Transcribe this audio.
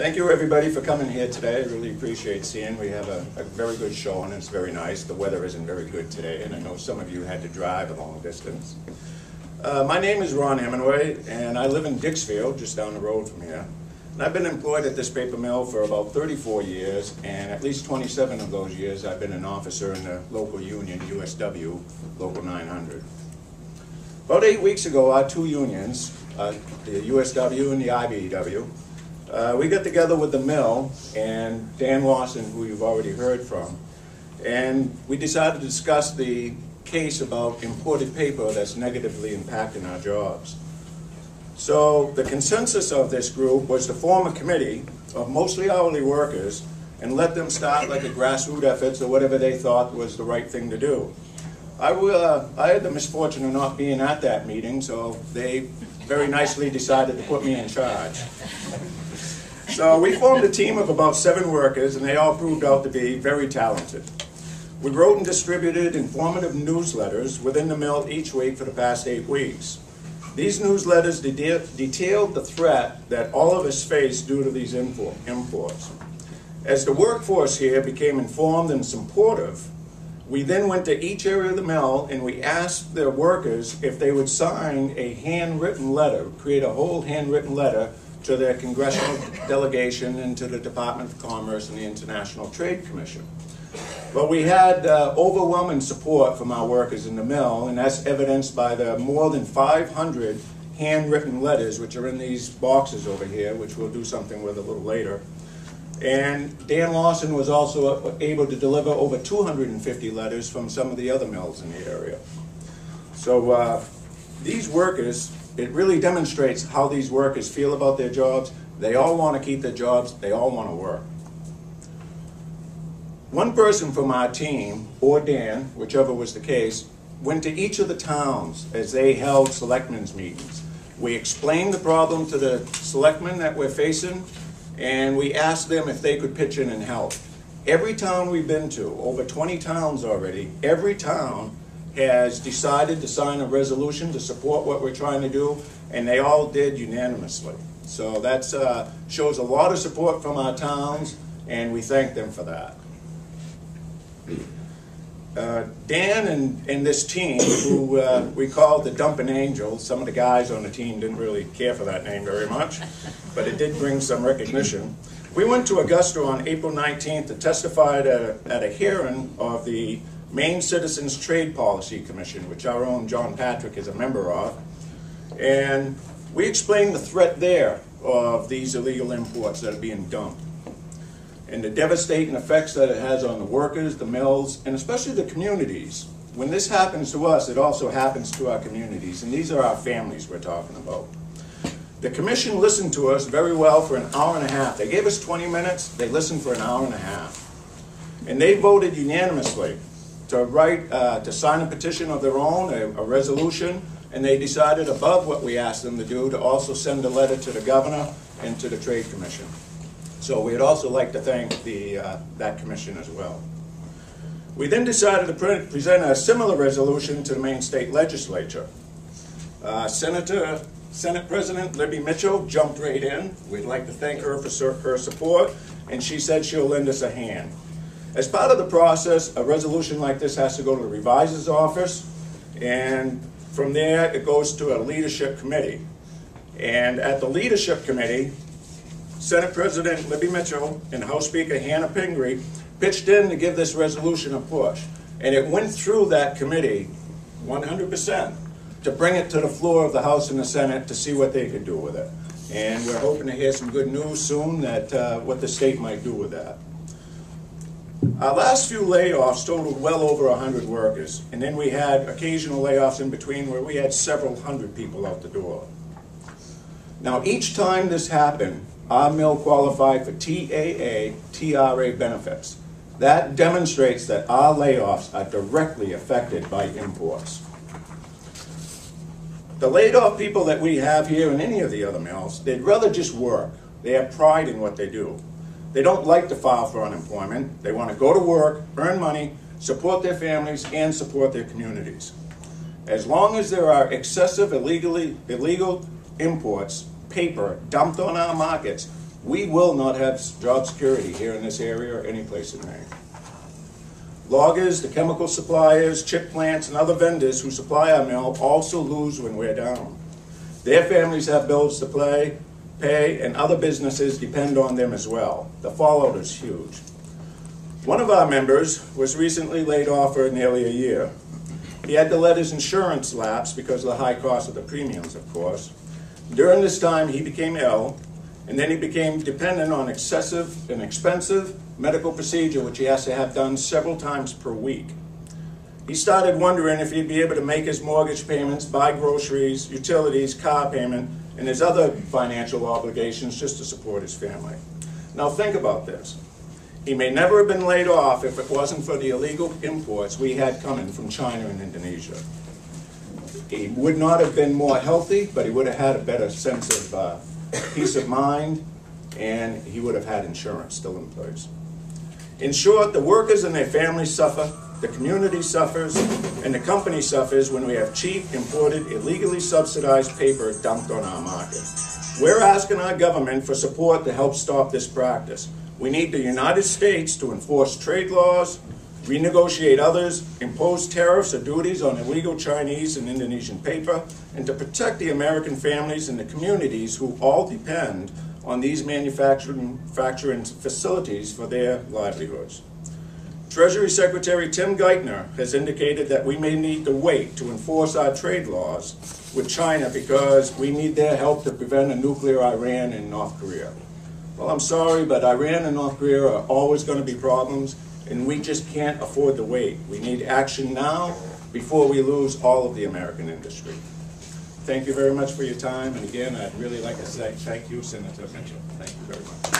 Thank you everybody for coming here today. I really appreciate seeing. We have a very good show and it's very nice. The weather isn't very good today and I know some of you had to drive a long distance. My name is Ron Hemingway and I live in Dixfield, just down the road from here. And I've been employed at this paper mill for about 34 years, and at least 27 of those years I've been an officer in the local union, USW, Local 900. About 8 weeks ago, our two unions, the USW and the RPE, we got together with the mill and Dan Lawson, who you've already heard from, and we decided to discuss the case about imported paper that's negatively impacting our jobs. So the consensus of this group was to form a committee of mostly hourly workers and let them start like a grassroots efforts or whatever they thought was the right thing to do. I had the misfortune of not being at that meeting, so they very nicely decided to put me in charge. So we formed a team of about 7 workers, and they all proved out to be very talented. We wrote and distributed informative newsletters within the mill each week for the past 8 weeks. These newsletters detailed the threat that all of us face due to these imports. As the workforce here became informed and supportive, we then went to each area of the mill and we asked their workers if they would sign a handwritten letter, create a whole handwritten letter to their congressional delegation and to the Department of Commerce and the International Trade Commission. Well, we had overwhelming support from our workers in the mill, and that's evidenced by the more than 500 handwritten letters, which are in these boxes over here, which we'll do something with a little later. And Dan Lawson was also able to deliver over 250 letters from some of the other mills in the area. So these workers, it really demonstrates how these workers feel about their jobs. They all want to keep their jobs. They all want to work. One person from our team, or Dan, whichever was the case, went to each of the towns as they held selectmen's meetings. We explained the problem to the selectmen that we're facing, and we asked them if they could pitch in and help. Every town we've been to, over 20 towns already, every town has decided to sign a resolution to support what we're trying to do, and they all did unanimously. So that shows a lot of support from our towns, and we thank them for that. Dan and this team, who we called the Dumping Angels, some of the guys on the team didn't really care for that name very much, but it did bring some recognition. We went to Augusta on April 19th to testify at a hearing of the Maine Citizens Trade Policy Commission, which our own John Patrick is a member of, and we explained the threat there of these illegal imports that are being dumped, and the devastating effects that it has on the workers, the mills, and especially the communities. When this happens to us, it also happens to our communities, and these are our families we're talking about. The commission listened to us very well for an hour and a half. They gave us 20 minutes, they listened for an hour and a half. And they voted unanimously to sign a petition of their own, a resolution, and they decided above what we asked them to do to also send a letter to the governor and to the Trade Commission. So we'd also like to thank that commission as well. We then decided to present a similar resolution to the Maine State Legislature. Senate President Libby Mitchell jumped right in. We'd like to thank her for her support, and she said she'll lend us a hand. As part of the process, a resolution like this has to go to the reviser's office, and from there it goes to a leadership committee. And at the leadership committee, Senate President Libby Mitchell and House Speaker Hannah Pingree pitched in to give this resolution a push. And it went through that committee 100% to bring it to the floor of the House and the Senate to see what they could do with it. And we're hoping to hear some good news soon that what the state might do with that. Our last few layoffs totaled well over 100 workers. And then we had occasional layoffs in between where we had several hundred people out the door. Now each time this happened, our mill qualified for TAA, TRA benefits. That demonstrates that our layoffs are directly affected by imports. The laid off people that we have here in any of the other mills, they'd rather just work. They have pride in what they do. They don't like to file for unemployment. They want to go to work, earn money, support their families, and support their communities. As long as there are excessive illegal imports, paper dumped on our markets, we will not have job security here in this area or any place in Maine. Loggers, the chemical suppliers, chip plants, and other vendors who supply our mill also lose when we're down. Their families have bills to pay, and other businesses depend on them as well. The fallout is huge. One of our members was recently laid off for nearly a year. He had to let his insurance lapse because of the high cost of the premiums, of course. During this time, he became ill, and then he became dependent on excessive and expensive medical procedure, which he has to have done several times per week. He started wondering if he'd be able to make his mortgage payments, buy groceries, utilities, car payment, and his other financial obligations just to support his family. Now think about this. He may never have been laid off if it wasn't for the illegal imports we had coming from China and Indonesia. He would not have been more healthy, but he would have had a better sense of peace of mind, and he would have had insurance still in place. In short, the workers and their families suffer, the community suffers, and the company suffers when we have cheap, imported, illegally subsidized paper dumped on our market. We're asking our government for support to help stop this practice. We need the United States to enforce trade laws, renegotiate others, impose tariffs or duties on illegal Chinese and Indonesian paper, and to protect the American families and the communities who all depend on these manufacturing facilities for their livelihoods. Treasury Secretary Tim Geithner has indicated that we may need to wait to enforce our trade laws with China because we need their help to prevent a nuclear Iran and North Korea. Well, I'm sorry, but Iran and North Korea are always going to be problems, and we just can't afford to wait. We need action now before we lose all of the American industry. Thank you very much for your time, and again, I'd really like to say thank you, Senator Mitchell. Thank you very much.